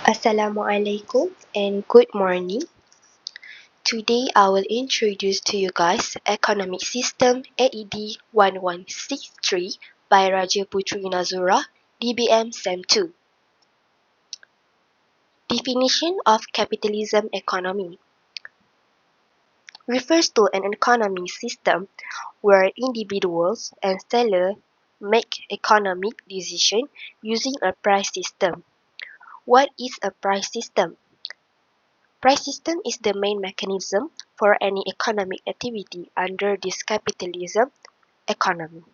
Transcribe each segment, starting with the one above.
Assalamualaikum and good morning. Today I will introduce to you guys Economic System AED 1163 by Raja Putri Nazura, DBM SEM 2. Definition of Capitalism Economy refers to an economic system where individuals and sellers make economic decisions using a price system. What is a price system? Price system is the main mechanism for any economic activity under this capitalism economy.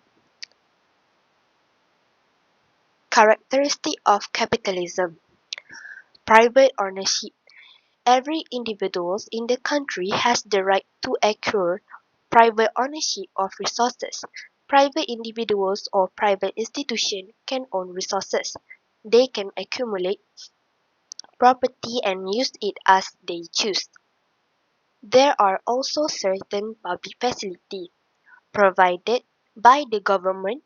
Characteristic of capitalism: private ownership. Every individual in the country has the right to acquire private ownership of resources. Private individuals or private institutions can own resources. They can accumulate property and use it as they choose. There are also certain public facilities provided by the government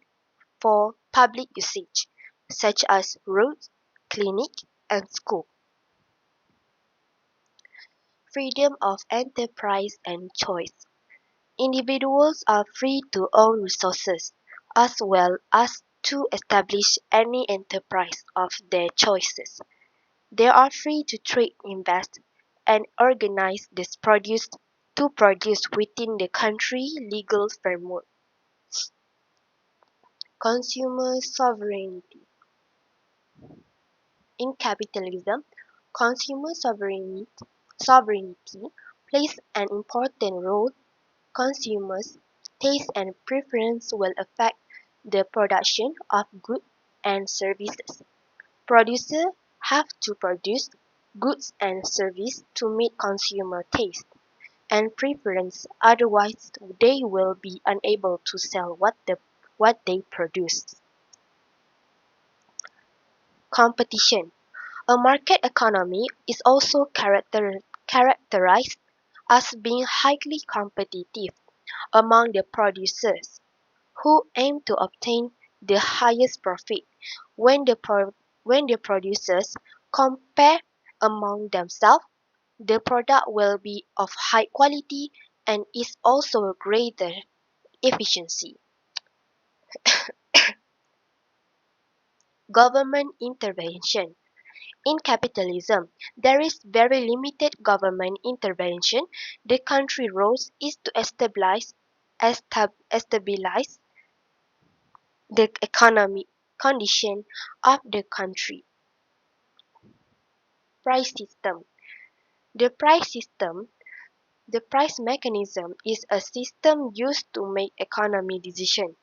for public usage, such as roads, clinics, and schools. Freedom of enterprise and choice. Individuals are free to own resources, as well as to establish any enterprise of their choices. They are free to trade, invest, and organize this produce to produce within the country legal framework. Consumer sovereignty. In capitalism, consumer sovereignty plays an important role. Consumers' taste and preference will affect the production of goods and services. Producers have to produce goods and services to meet consumer taste and preference, otherwise they will be unable to sell what they produce. Competition. A market economy is also characterized as being highly competitive among the producers, who aim to obtain the highest profit. When the producers compare among themselves, the product will be of high quality and is also greater efficiency. Government intervention. In capitalism, there is very limited government intervention. The country's role is to stabilize the economic condition of the country. Price system. The price system, the price mechanism is a system used to make economic decisions.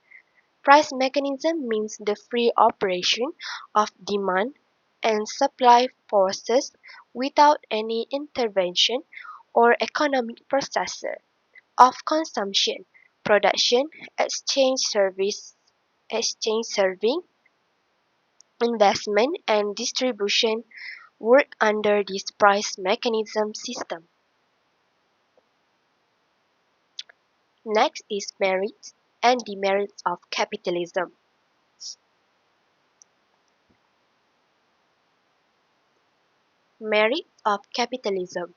Price mechanism means the free operation of demand and supply forces without any intervention or economic processor of consumption, production, exchange serving, investment, and distribution work under this price mechanism system. Next is merits and demerits of capitalism. Merit of capitalism.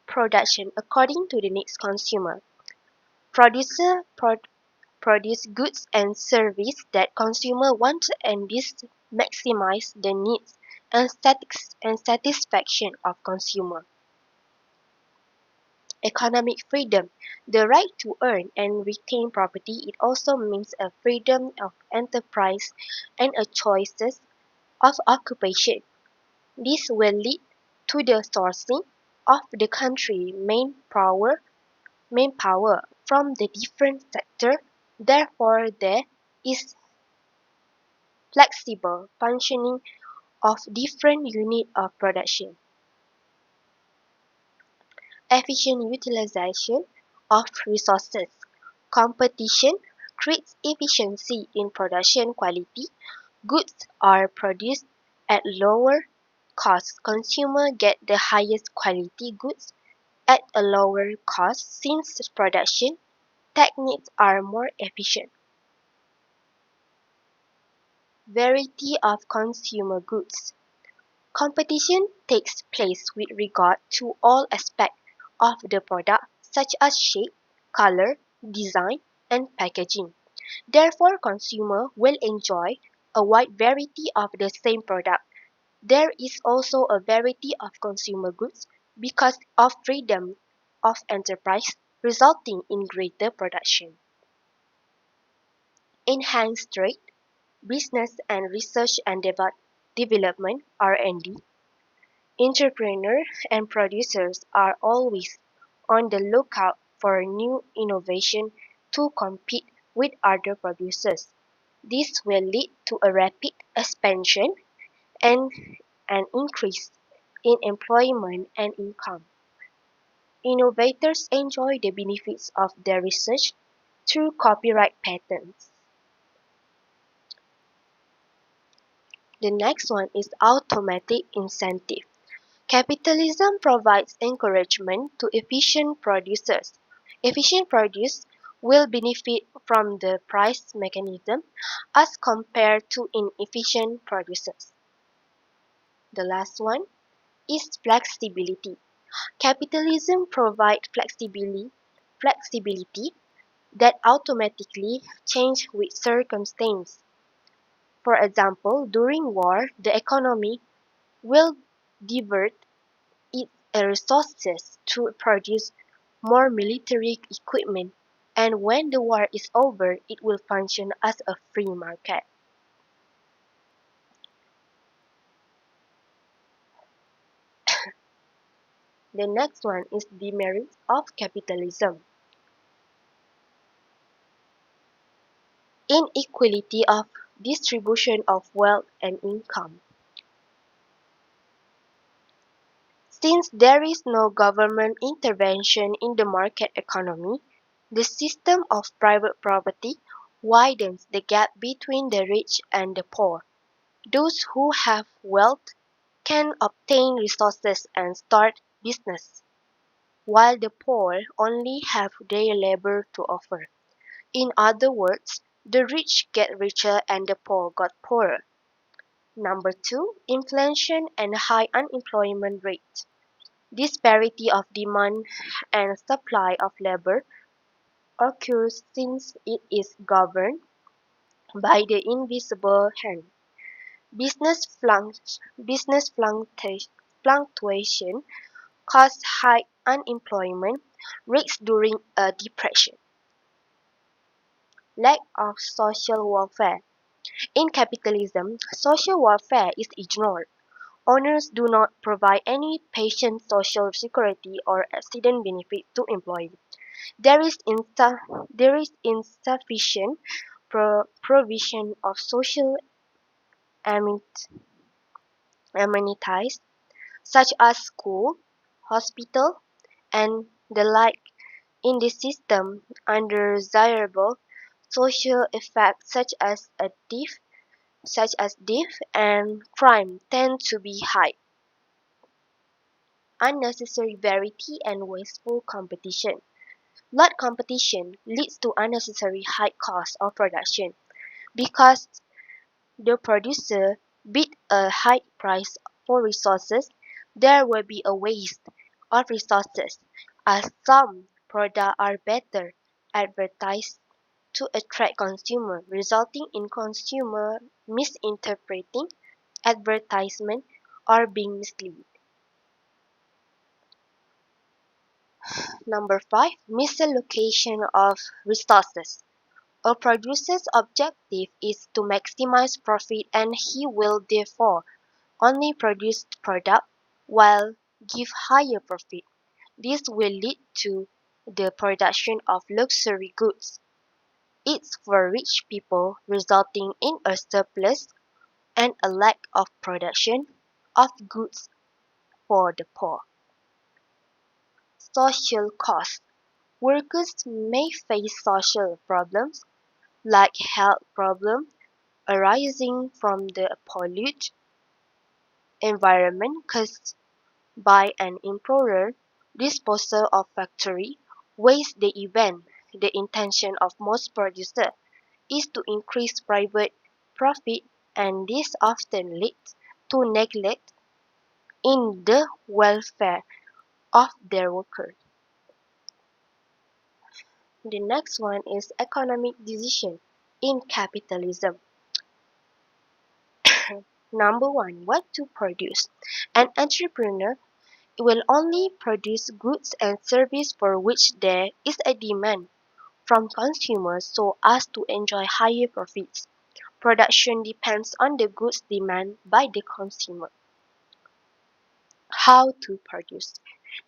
Production according to the needs consumer. Producer produce goods and service that consumer want, and this maximize the needs and satisfaction of consumer. Economic freedom. The right to earn and retain property. It also means a freedom of enterprise and a choices of occupation. This will lead to the sourcing of the country manpower from the different sector. Therefore, there is flexible functioning of different unit of production. Efficient utilization of resources. Competition creates efficiency in production quality. Goods are produced at lower cost. Consumers get the highest quality goods at a lower cost since production techniques are more efficient. Variety of consumer goods. Competition takes place with regard to all aspects of the product such as shape, color, design, and packaging. Therefore, consumers will enjoy a wide variety of the same product. There is also a variety of consumer goods because of freedom of enterprise resulting in greater production. Enhanced trade, business and research and development (R&D). Entrepreneurs and producers are always on the lookout for new innovation to compete with other producers. This will lead to a rapid expansion and an increase in employment and income. Innovators enjoy the benefits of their research through copyright patents. The next one is automatic incentive. Capitalism provides encouragement to efficient producers. Efficient producers will benefit from the price mechanism as compared to inefficient producers. The last one is flexibility. Capitalism provides flexibility that automatically change with circumstance. For example, during war, the economy will divert its resources to produce more military equipment, and when the war is over, it will function as a free market. The next one is demerits of capitalism. Inequality of distribution of wealth and income. Since there is no government intervention in the market economy, the system of private property widens the gap between the rich and the poor. Those who have wealth can obtain resources and start business, while the poor only have their labor to offer. In other words, the rich get richer and the poor got poorer. Number two, inflation and high unemployment rate. Disparity of demand and supply of labor occurs since it is governed by the invisible hand. Business fluctuation cause high unemployment rates during a depression. Lack of social welfare. In capitalism, social welfare is ignored. Owners do not provide any patient social security or accident benefit to employees. There is insufficient provision of social amen- amenities such as school, hospital, and the like in the system. Undesirable social effects such as death and crime tend to be high. Unnecessary variety and wasteful competition. Lot competition leads to unnecessary high cost of production because the producer bid a high price for resources. There will be a waste of resources as some products are better advertised to attract consumers, resulting in consumer misinterpreting advertisement or being misled. Number 5, misallocation of resources. A producer's objective is to maximize profit and he will therefore only produce product while give higher profit. This will lead to the production of luxury goods. It's for rich people resulting in a surplus and a lack of production of goods for the poor. Social costs. Workers may face social problems like health problems arising from the polluted environment caused by an improper disposal of factory waste. The intention of most producers is to increase private profit and this often leads to neglect in the welfare of their workers. The next one is economic decision in capitalism. Number one, what to produce. An entrepreneur will only produce goods and services for which there is a demand from consumers so as to enjoy higher profits. Production depends on the goods demand by the consumer. How to produce.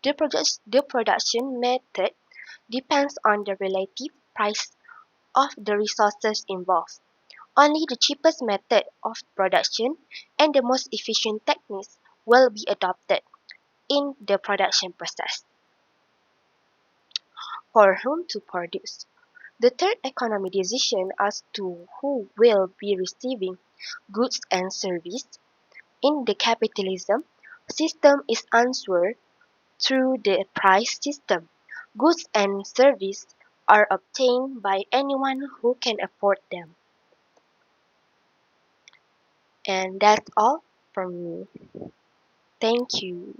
The production method depends on the relative price of the resources involved. Only the cheapest method of production and the most efficient techniques will be adopted in the production process. For whom to produce. The third economic decision as to who will be receiving goods and services in the capitalism system is answered through the price system. Goods and services are obtained by anyone who can afford them. And that's all from me. Thank you.